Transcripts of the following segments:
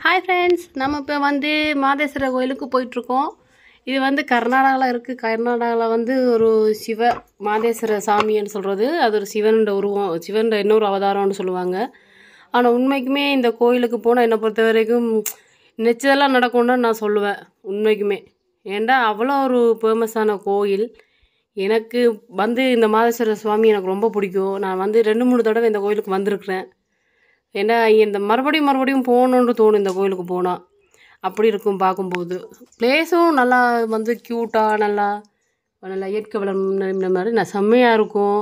Hi friends, நம்ம இப்போ வந்து மாதேஸ்வர கோயிலுக்கு போயிட்டுருக்கோம். இது வந்து கர்நாடகாவில் இருக்குது. கர்நாடகாவில் வந்து ஒரு மாதேஸ்வர சாமின்னு சொல்கிறது, அது ஒரு சிவனோட உருவம், சிவனோட இன்னொரு அவதாரம்னு சொல்லுவாங்க. ஆனால் உண்மைக்குமே இந்த கோயிலுக்கு போனால் என்னை பொறுத்த வரைக்கும் நிச்சயதெல்லாம் நடக்கும்னு நான் சொல்லுவேன் உண்மைக்குமே. ஏன்டா அவ்வளோ ஒரு ஃபேமஸான கோயில். எனக்கு வந்து இந்த மாதேஸ்வர சுவாமி எனக்கு ரொம்ப பிடிக்கும். நான் வந்து 2-3 தடவை இந்த கோயிலுக்கு வந்திருக்கிறேன். ஏன்னா இந்த மறுபடியும் போகணுன்னு தோணும் இந்த கோயிலுக்கு போனால். அப்படி இருக்கும் பார்க்கும்போது. பிளேஸும் நல்லா வந்து க்யூட்டாக நல்லா நல்லா இயற்கை வளம் இந்த மாதிரி செம்மையாக இருக்கும்.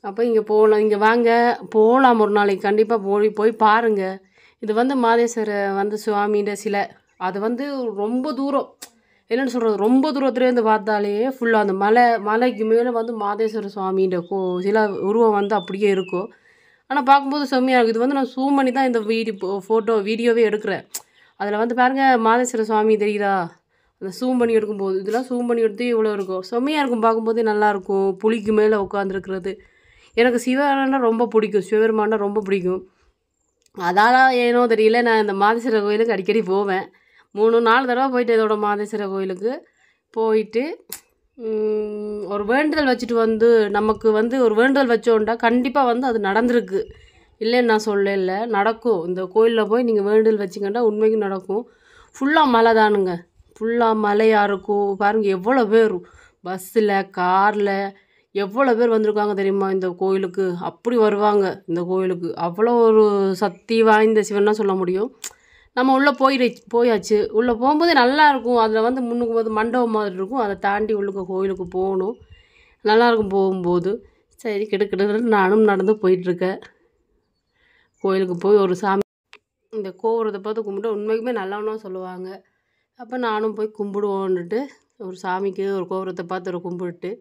அப்போ இங்கே போகலாம், இங்கே வாங்க போகலாம், ஒரு நாளைக்கு கண்டிப்பாக போய் பாருங்கள். இது வந்து மாதேஸ்வர வந்து சுவாமின்ற சிலை. அது வந்து ரொம்ப தூரம், என்னென்னு சொல்கிறது, ரொம்ப தூரத்துலேருந்து பார்த்தாலே ஃபுல்லாக அந்த மலைக்கு மேலே வந்து மாதேஸ்வர சுவாமின்ற சில உருவம் வந்து அப்படியே இருக்கும். ஆனால் பார்க்கும்போது செம்மையாக இருக்குது. இது வந்து நான் ஜூம் பண்ணி தான் இந்த வீடியோவே எடுக்கிறேன். அதில் வந்து பாருங்கள், மாதேஸ்வர சுவாமி தெரியுதா, அந்த ஜூம் பண்ணி எடுக்கும்போது. இதெல்லாம் ஜூம் பண்ணி எடுத்து இவ்வளோ இருக்கும், செம்மையாக இருக்கும், பார்க்கும்போதே நல்லாயிருக்கும். புலிக்கு மேலே உட்காந்துருக்கிறது. எனக்கு சிவனா ரொம்ப பிடிக்கும், சிவபெருமானா ரொம்ப பிடிக்கும். அதால் ஏனோ தெரியல, நான் இந்த மாதேஸ்வர கோயிலுக்கு அடிக்கடி போவேன். 3-4 தடவை போயிட்டு இதோட மாதேஸ்வர கோயிலுக்கு போயிட்டு ஒரு வேண்டுதல் வச்சுட்டு வந்து, நமக்கு வந்து ஒரு வேண்டுதல் வச்சோண்டா கண்டிப்பாக வந்து அது நடந்திருக்கு, இல்லைன்னு நான் சொல்லல, நடக்கும். இந்த கோயிலில் போய் நீங்கள் வேண்டுதல் வச்சிங்கன்னா உண்மைக்கும் நடக்கும். ஃபுல்லாக மலை தானுங்க, ஃபுல்லாக மலையாக இருக்கும். பாருங்கள் எவ்வளோ பேர் பஸ்ஸில் காரில் எவ்வளோ பேர் வந்திருக்காங்க தெரியுமா இந்த கோயிலுக்கு. அப்படி வருவாங்க இந்த கோயிலுக்கு. அவ்வளோ ஒரு சக்தி வாய்ந்த சிவன் தான் சொல்ல முடியும். நம்ம உள்ளே போயாச்சு. உள்ளே போகும்போது நல்லாயிருக்கும். அதில் வந்து முன்னுக்கு போது மண்டபம் மாதிரி இருக்கும். அதை தாண்டி உள்ளுக்கு கோயிலுக்கு போகணும். நல்லாயிருக்கும் போகும்போது. சரி, கிட்டத்தட்ட நானும் நடந்து போயிட்டுருக்கேன். கோயிலுக்கு போய் ஒரு சாமி இந்த கோபுரத்தை பார்த்து கும்பிட்டு உண்மைக்குமே நல்லவனா சொல்லுவாங்க. அப்போ நானும் போய் கும்பிடுவோன்னுட்டு ஒரு சாமிக்கு ஒரு கோபுரத்தை பார்த்து ஒரு கும்பிட்டு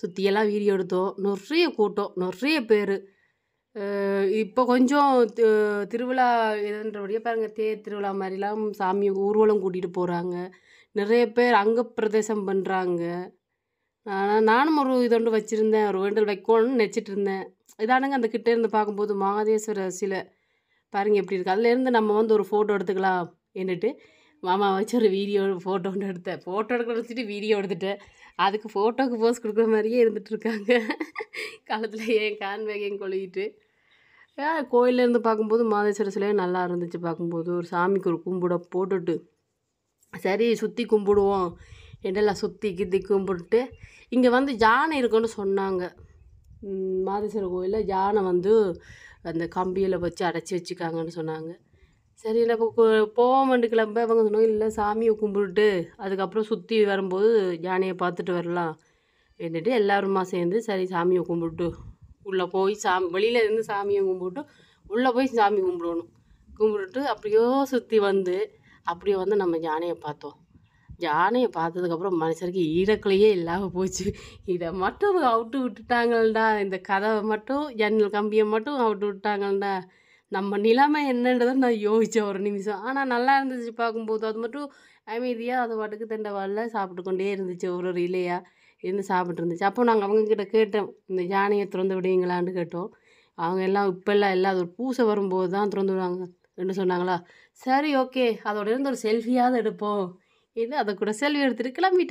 சுற்றியெல்லாம் வீடியோ எடுத்தோம். நிறைய கூட்டம், நிறைய பேர். இப்போ கொஞ்சம் திருவிழா இதுன்றபடியே பாருங்கள், தேர் திருவிழா மாதிரிலாம் சாமி ஊர்வலம் கூட்டிகிட்டு போகிறாங்க. நிறைய பேர் அங்கே பிரதேசம் பண்ணுறாங்க. நானும் ஒரு இதொன்று வச்சுருந்தேன், ஒரு வேண்டல் வைக்கணும்னு நினச்சிட்டு இருந்தேன். இதானுங்க அந்த கிட்டே இருந்து பார்க்கும்போது மாதேஸ்வர சிலை பாருங்கள் எப்படி இருக்குது. அதுலேருந்து நம்ம வந்து ஒரு ஃபோட்டோ எடுத்துக்கலாம் என்னட்டு மாமா வச்சு ஒரு ஃபோட்டோ ஒன்று எடுத்தேன். ஃபோட்டோ எடுக்க வச்சுட்டு வீடியோ எடுத்துட்டேன். அதுக்கு ஃபோட்டோவுக்கு போஸ் கொடுக்குற மாதிரியே இருந்துகிட்ருக்காங்க. காலத்தில் ஏன் வேகையும் கொழுகிட்டு. கோயிலேருந்து பார்க்கும்போது மாதேஸ்வர சிலையும் நல்லா இருந்துச்சு. பார்க்கும்போது ஒரு சாமிக்கு ஒரு கும்பிட போட்டுட்டு சரி சுற்றி கும்பிடுவோம் என்னெல்லாம் சுற்றி கும்பிட்டு இங்கே வந்து யானை இருக்குன்னு சொன்னாங்க. மாதேஸ்வர கோயிலில் யானை வந்து அந்த கம்பியில் வச்சு அடைச்சி வச்சுக்காங்கன்னு சொன்னாங்க. சரி, இல்லை போவோம் கிளம்ப. அவங்க சொன்னோம், இல்லை சாமியை கும்பிட்டு அதுக்கப்புறம் சுற்றி வரும்போது யானையை பார்த்துட்டு வரலாம் என்னட்டு எல்லாருமா சேர்ந்து சரி சாமியை கும்பிட்டு உள்ளே போய் வெளியில் இருந்து சாமியை கும்பிட்டு உள்ளே போய் சாமி கும்பிட்டுட்டு அப்படியோ சுற்றி வந்து அப்படியே வந்து நம்ம யானையை பார்த்தோம். யானையை பார்த்ததுக்கப்புறம் மனுஷருக்கு ஈரக்கலையே இல்லாமல் போச்சு. இதை மட்டும் அவுட்டு விட்டுட்டாங்கள்டா, இந்த கதவை மட்டும் ஜன்னல் கம்பியை மட்டும் அவுட்டு விட்டாங்கள்டா, நம்ம நிலைமை என்னன்றதை நான் யோசித்தேன் ஒரு நிமிஷம். ஆனால் நல்லா இருந்துச்சு பார்க்கும்போது. அது மட்டும் அமைதியாக அது பாட்டுக்கு தண்டவாளில் சாப்பிட்டு கொண்டே இருந்துச்சு, ஒரு இலையாக இருந்து சாப்பிட்டு இருந்துச்சு. அப்போ நாங்கள் அவங்கக்கிட்ட கேட்டோம், இந்த யானையை திறந்து விடுவீங்களான்னு கேட்டோம். அவங்க எல்லாம் இப்போல்லாம் எல்லாம் அது ஒரு பூசை வரும்போது தான் திறந்து விடுவாங்க என்று சொன்னாங்களா. சரி, ஓகே, அதோட இருந்து ஒரு செல்ஃபியாவது எடுப்போம். இது அதை கூட செல்ஃபி எடுத்துகிட்டு கிளம்பிட்டு